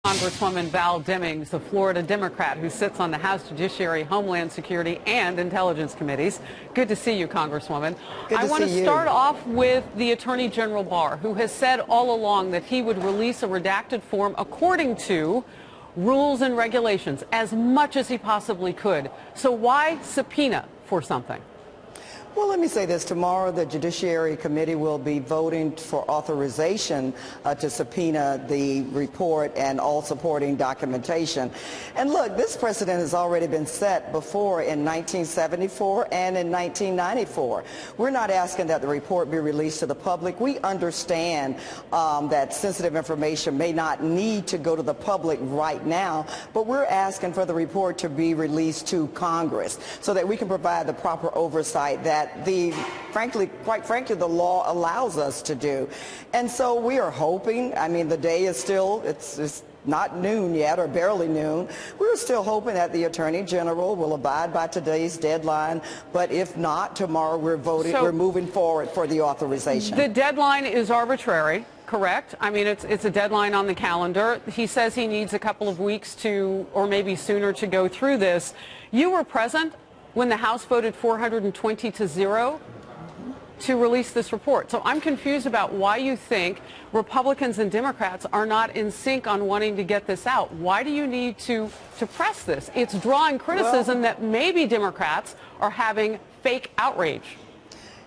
Congresswoman Val Demings, the Florida Democrat who sits on the House Judiciary, Homeland Security, and Intelligence Committees. Good to see you, Congresswoman. I want to start off with the Attorney General Barr, who has said all along that he would release a redacted form according to rules and regulations as much as he possibly could. So why subpoena for something? Well, let me say this. Tomorrow, the Judiciary Committee will be voting for authorization to subpoena the report and all supporting documentation. And look, this precedent has already been set before in 1974 and in 1994. We're not asking that the report be released to the public. We understand that sensitive information may not need to go to the public right now, but we're asking for the report to be released to Congress so that we can provide the proper oversight that quite frankly, the law allows us to do. And so we are hoping, I mean, the day is still, it's not noon yet, or barely noon. We're still hoping that the Attorney General will abide by today's deadline, but if not, tomorrow we're moving forward for the authorization. The deadline is arbitrary, correct? I mean, it's a deadline on the calendar. He says he needs a couple of weeks to, or maybe sooner, to go through this. You were present when the House voted 420-0 to release this report. So I'm confused about why you think Republicans and Democrats are not in sync on wanting to get this out. Why do you need to press this? It's drawing criticism that maybe Democrats are having fake outrage.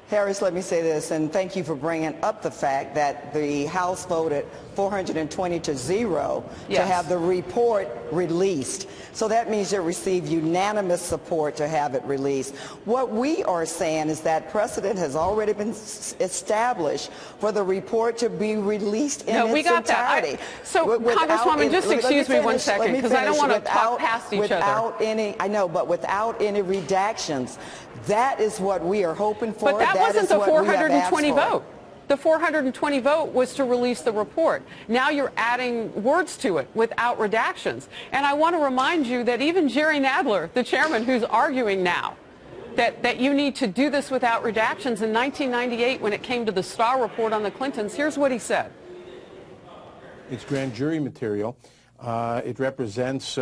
Harris, let me say this, and thank you for bringing up the fact that the House voted 420-0 to have the report released. So that means it received unanimous support to have it released. What we are saying is that precedent has already been established for the report to be released in its entirety. Congresswoman, just excuse me one second, because I don't want to talk past each other. I know, but without any redactions. That is what we are hoping for. But that wasn't the 420 vote. The 420 vote was to release the report. Now you're adding words to it without redactions. And I want to remind you that even Jerry Nadler, the chairman, who's arguing now that you need to do this without redactions, in 1998, when it came to the Starr report on the Clintons, here's what he said. It's grand jury material. It represents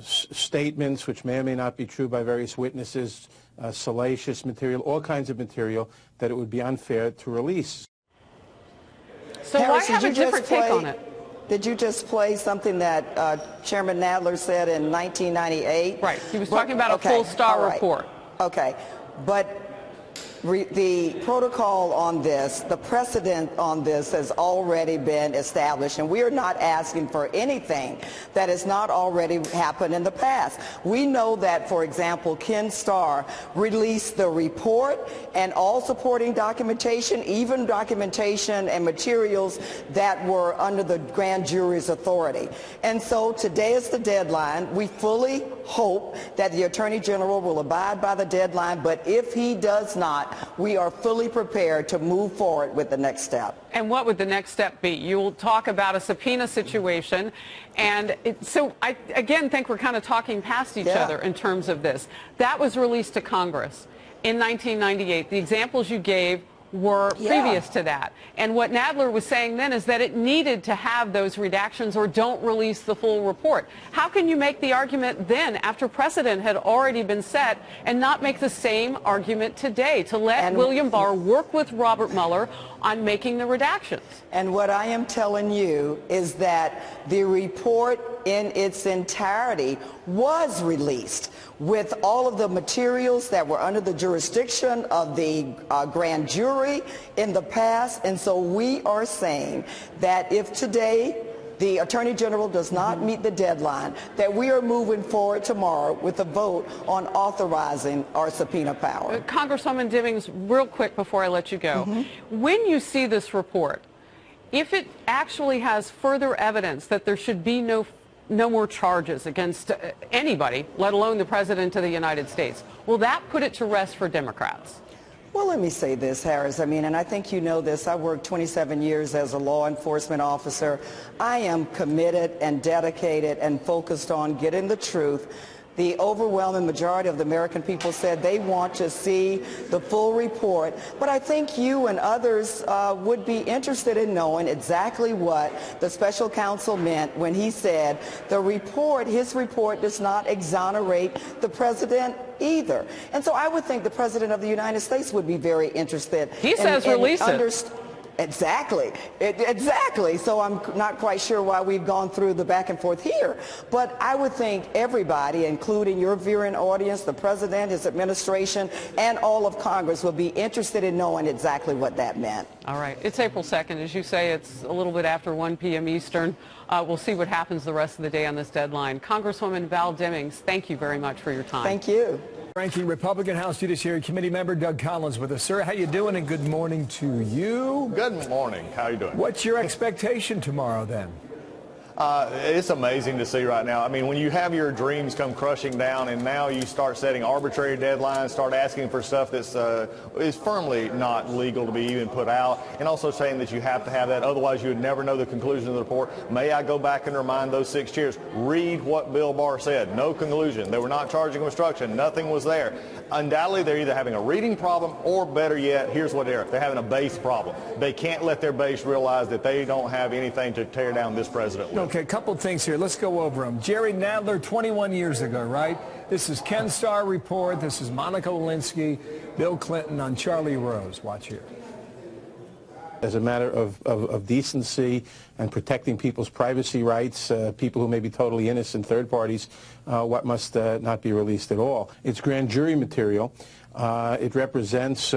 statements which may or may not be true by various witnesses, salacious material, all kinds of material that it would be unfair to release. So Harris, why have a different take on it? Did you just play something that Chairman Nadler said in 1998? Right. He was talking about a full Starr report. Okay. But the protocol on this, the precedent on this has already been established, and we are not asking for anything that has not already happened in the past. We know that, for example, Ken Starr released the report and all supporting documentation, even documentation and materials that were under the grand jury's authority. And so today is the deadline. We fully hope that the Attorney General will abide by the deadline, but if he does not, we are fully prepared to move forward with the next step. And what would the next step be? You'll talk about a subpoena situation. And so I, again, think we're kind of talking past each other in terms of this. That was released to Congress in 1998. The examples you gave were previous to that. And what Nadler was saying then is that it needed to have those redactions or don't release the full report. How can you make the argument then, after precedent had already been set, and not make the same argument today to let William Barr work with Robert Mueller on making the redactions? And what I am telling you is that the report in its entirety was released with all of the materials that were under the jurisdiction of the grand jury in the past. And so we are saying that if today the Attorney General does not meet the deadline, that we are moving forward tomorrow with a vote on authorizing our subpoena power. Congresswoman Demings, real quick before I let you go, when you see this report, if it actually has further evidence that there should be no more charges against anybody, let alone the President of the United States, will that put it to rest for Democrats? Well, let me say this, Harris. I mean, and I think you know this. I worked 27 years as a law enforcement officer. I am committed and dedicated and focused on getting the truth The overwhelming majority of the American people said they want to see the full report. But I think you and others would be interested in knowing exactly what the special counsel meant when he said his report does not exonerate the president either. And so I would think the president of the United States would be very interested. He says release it. Exactly. Exactly. So I'm not quite sure why we've gone through the back and forth here. But I would think everybody, including your viewing audience, the president, his administration, and all of Congress will be interested in knowing exactly what that meant. All right. It's April 2nd. As you say, it's a little bit after 1 p.m. Eastern. We'll see what happens the rest of the day on this deadline. Congresswoman Val Demings, thank you very much for your time. Thank you. Ranking Republican House Judiciary Committee member Doug Collins with us. Sir, how you doing, and good morning to you. Good morning. How are you doing? What's your expectation tomorrow then? It's amazing to see right now. I mean, when you have your dreams come crushing down and now you start setting arbitrary deadlines, start asking for stuff that's is firmly not legal to be even put out, and also saying that you have to have that, otherwise you would never know the conclusion of the report. May I go back and remind those 6 chairs, read what Bill Barr said. No conclusion. They were not charging obstruction. Nothing was there. Undoubtedly, they're either having a reading problem or, better yet, here's what they're having a base problem. They can't let their base realize that they don't have anything to tear down this president with. Okay, a couple things here. Let's go over them. Jerry Nadler, 21 years ago, right? This is Ken Starr report. This is Monica Lewinsky, Bill Clinton on Charlie Rose. Watch here. As a matter of decency and protecting people's privacy rights, people who may be totally innocent, third parties, what must not be released at all. It's grand jury material. It represents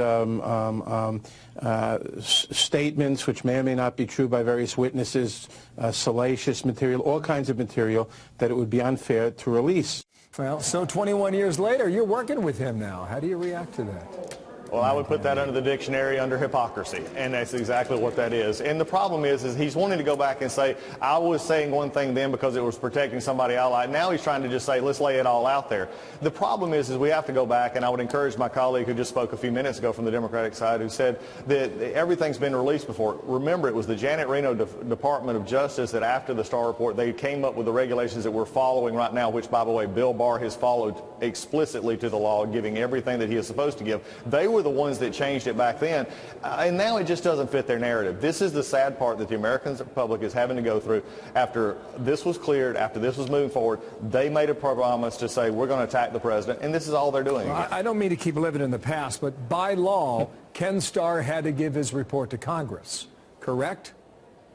statements which may or may not be true by various witnesses, salacious material, all kinds of material that it would be unfair to release. Well, so 21 years later, you're working with him now. How do you react to that? Well, I would put that under the dictionary under hypocrisy, and that's exactly what that is. And the problem is he's wanting to go back and say, I was saying one thing then because it was protecting somebody I like. Now he's trying to just say, let's lay it all out there. The problem is we have to go back, and I would encourage my colleague who just spoke a few minutes ago from the Democratic side who said that everything's been released before. Remember, it was the Janet Reno Department of Justice that after the Starr report, they came up with the regulations that we're following right now, which, by the way, Bill Barr has followed explicitly to the law, giving everything that he is supposed to give. They were the ones that changed it back then, and now it just doesn't fit their narrative. This is the sad part that the American public is having to go through. After this was cleared, after this was moving forward, they made a promise to say we're going to attack the president, and this is all they're doing. Well, I don't mean to keep living in the past, but by law, Ken Starr had to give his report to Congress, correct?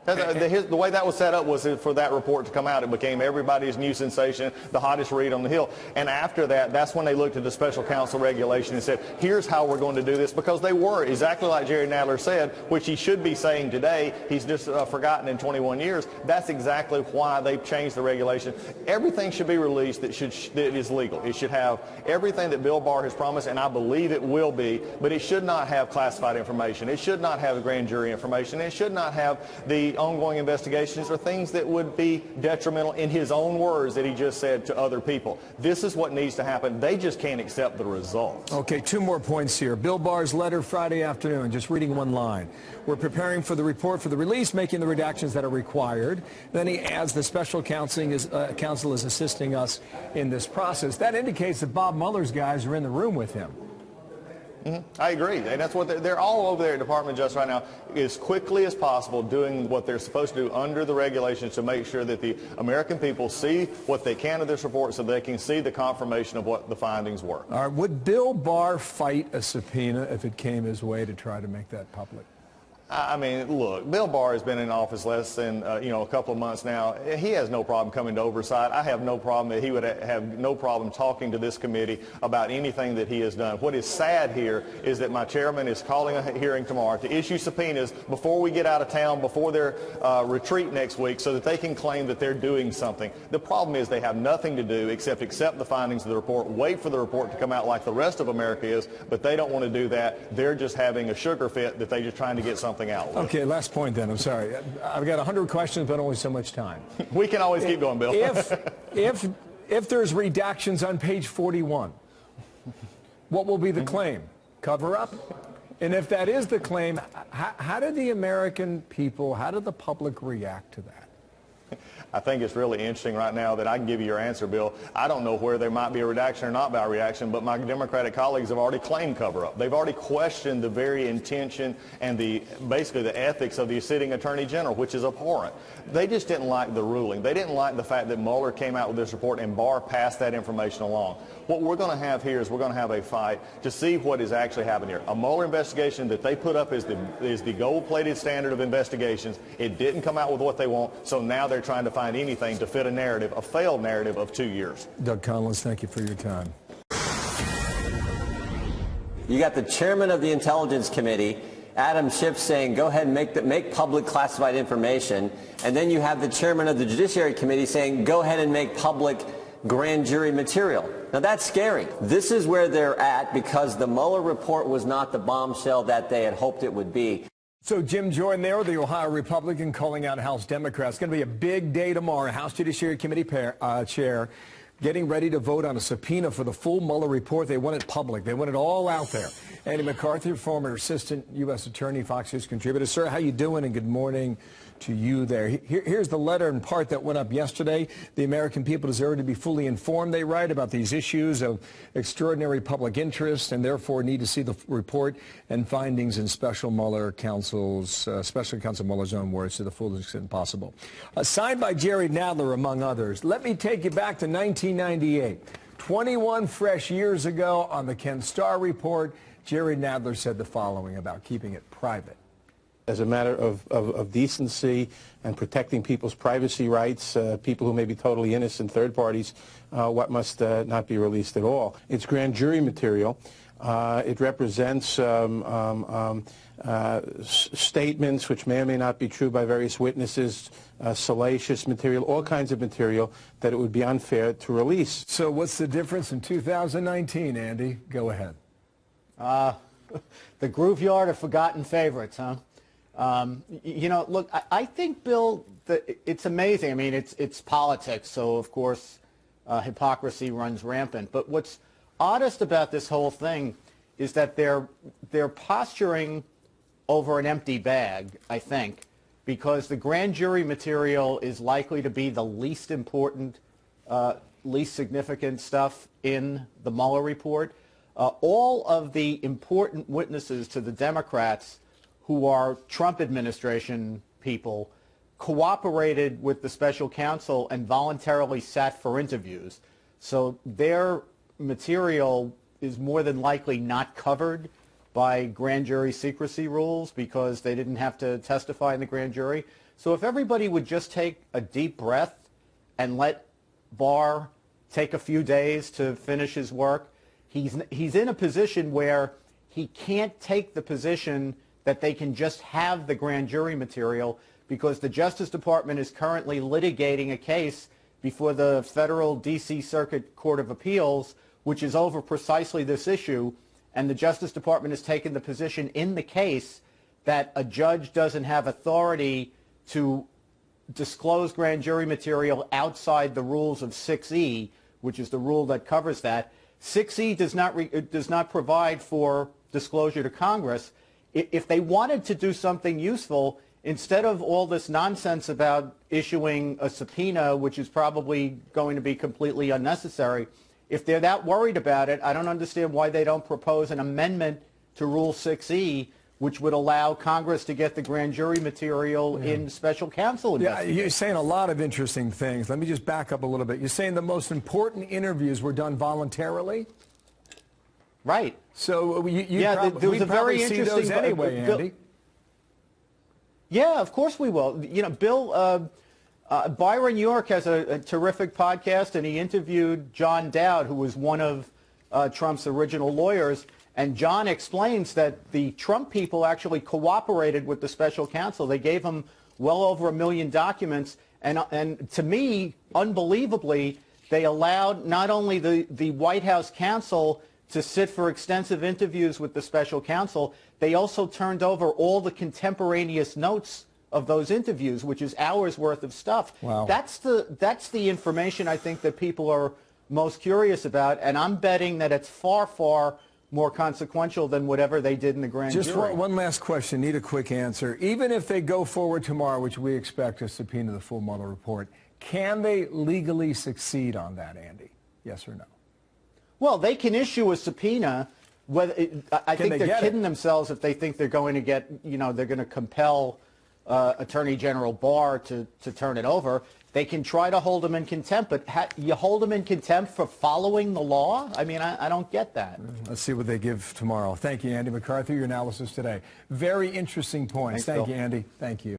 The way that was set up was for that report to come out. It became everybody's new sensation, the hottest read on the Hill. And after that, that's when they looked at the special counsel regulation and said, here's how we're going to do this, because they were, exactly like Jerry Nadler said, which he should be saying today, he's just forgotten in 21 years. That's exactly why they've changed the regulation. Everything should be released that is legal. It should have everything that Bill Barr has promised, and I believe it will be, but it should not have classified information. It should not have grand jury information. It should not have the ongoing investigations or things that would be detrimental, in his own words, that he just said to other people. This is what needs to happen. They just can't accept the results. Okay, 2 more points here. Bill Barr's letter Friday afternoon, just reading one line. We're preparing for the report for the release, making the redactions that are required. Then he adds the special counsel is assisting us in this process. That indicates that Bob Mueller's guys are in the room with him. I agree, and that's what they're all over there at Department of Justice right now, as quickly as possible doing what they're supposed to do under the regulations to make sure that the American people see what they can of this report so they can see the confirmation of what the findings were. All right, would Bill Barr fight a subpoena if it came his way to try to make that public? I mean, look, Bill Barr has been in office less than, a couple of months now. He has no problem coming to oversight. I have no problem that he would have no problem talking to this committee about anything that he has done. What is sad here is that my chairman is calling a hearing tomorrow to issue subpoenas before we get out of town, before their retreat next week, so that they can claim that they're doing something. The problem is they have nothing to do except accept the findings of the report, wait for the report to come out like the rest of America is, but they don't want to do that. They're just having a sugar fit that they're just trying to get something out with. Okay, last point then. I'm sorry. I've got 100 questions, but only so much time. We can always keep going, Bill. If there's redactions on page 41, what will be the claim? Cover up? And if that is the claim, how do the American people, how did the public react to that? I think it's really interesting right now that I can give you your answer, Bill. I don't know where there might be a redaction or not by a reaction, but my Democratic colleagues have already claimed cover-up. They've already questioned the very intention and basically the ethics of the sitting Attorney General, which is abhorrent. They just didn't like the ruling. They didn't like the fact that Mueller came out with this report and Barr passed that information along. What we're going to have here is we're going to have a fight to see what is actually happening here. A Mueller investigation that they put up is the gold-plated standard of investigations. It didn't come out with what they want, so now they're trying to find anything to fit a narrative, a failed narrative of 2 years. Doug Collins, thank you for your time. You got the chairman of the Intelligence Committee, Adam Schiff, saying go ahead and make public classified information, and then you have the chairman of the Judiciary Committee saying go ahead and make public grand jury material. Now that's scary. This is where they're at because the Mueller report was not the bombshell that they had hoped it would be. So Jim Jordan there, the Ohio Republican, calling out House Democrats. It's going to be a big day tomorrow. House Judiciary Committee chair getting ready to vote on a subpoena for the full Mueller report. They want it public. They want it all out there. Andy McCarthy, former assistant U.S. attorney, Fox News contributor. Sir, how you doing? And good morning to you there. Here's the letter in part that went up yesterday. The American people deserve to be fully informed, they write, about these issues of extraordinary public interest and therefore need to see the report and findings in Special Counsel Mueller's own words to the fullest extent possible. Signed by Jerry Nadler, among others. Let me take you back to 1998. 21 fresh years ago on the Ken Starr report, Jerry Nadler said the following about keeping it private. As a matter of decency and protecting people's privacy rights, people who may be totally innocent, third parties, what must not be released at all. It's grand jury material. It represents statements which may or may not be true by various witnesses, salacious material, all kinds of material that it would be unfair to release. So what's the difference in 2019, Andy? Go ahead. The Grooveyard of forgotten favorites, huh? Look, I think, Bill, it's amazing. I mean, it's politics, so of course hypocrisy runs rampant. But what's oddest about this whole thing is that they're posturing over an empty bag, I think, because the grand jury material is likely to be the least important, least significant stuff in the Mueller report. All of the important witnesses to the Democrats who are Trump administration people cooperated with the special counsel and voluntarily sat for interviews. So their material is more than likely not covered by grand jury secrecy rules because they didn't have to testify in the grand jury. So if everybody would just take a deep breath and let Barr take a few days to finish his work, he's in a position where he can't take the position that they can just have the grand jury material because the Justice Department is currently litigating a case before the federal D.C. Circuit Court of Appeals, which is over precisely this issue, and the Justice Department has taken the position in the case that a judge doesn't have authority to disclose grand jury material outside the rules of 6E, which is the rule that covers that. 6E does not provide for disclosure to Congress. If they wanted to do something useful, instead of all this nonsense about issuing a subpoena, which is probably going to be completely unnecessary, if they're that worried about it, I don't understand why they don't propose an amendment to Rule 6E, which would allow Congress to get the grand jury material in special counsel investigations. Yeah, you're saying a lot of interesting things. Let me just back up a little bit. You're saying the most important interviews were done voluntarily? Right. So there was a very interesting those anyway, Andy. Yeah, of course we will. You know, Bill, Byron York has a terrific podcast, and he interviewed John Dowd, who was one of Trump's original lawyers. And John explains that the Trump people actually cooperated with the special counsel. They gave him well over 1 million documents. And to me, unbelievably, they allowed not only the White House counsel to sit for extensive interviews with the special counsel, they also turned over all the contemporaneous notes of those interviews, which is hours worth of stuff. Wow. That's the information I think that people are most curious about, and I'm betting that it's far, far more consequential than whatever they did in the grand jury. Just one last question. Need a quick answer. Even if they go forward tomorrow, which we expect to subpoena the full Mueller report, can they legally succeed on that, Andy? Yes or no? Well, they can issue a subpoena. I think they're kidding themselves if they think they're going to get, they're going to compel Attorney General Barr to turn it over. They can try to hold him in contempt, but you hold him in contempt for following the law? I mean, I don't get that. Let's see what they give tomorrow. Thank you, Andy McCarthy, your analysis today. Very interesting points. Thank you, Andy. Thank you.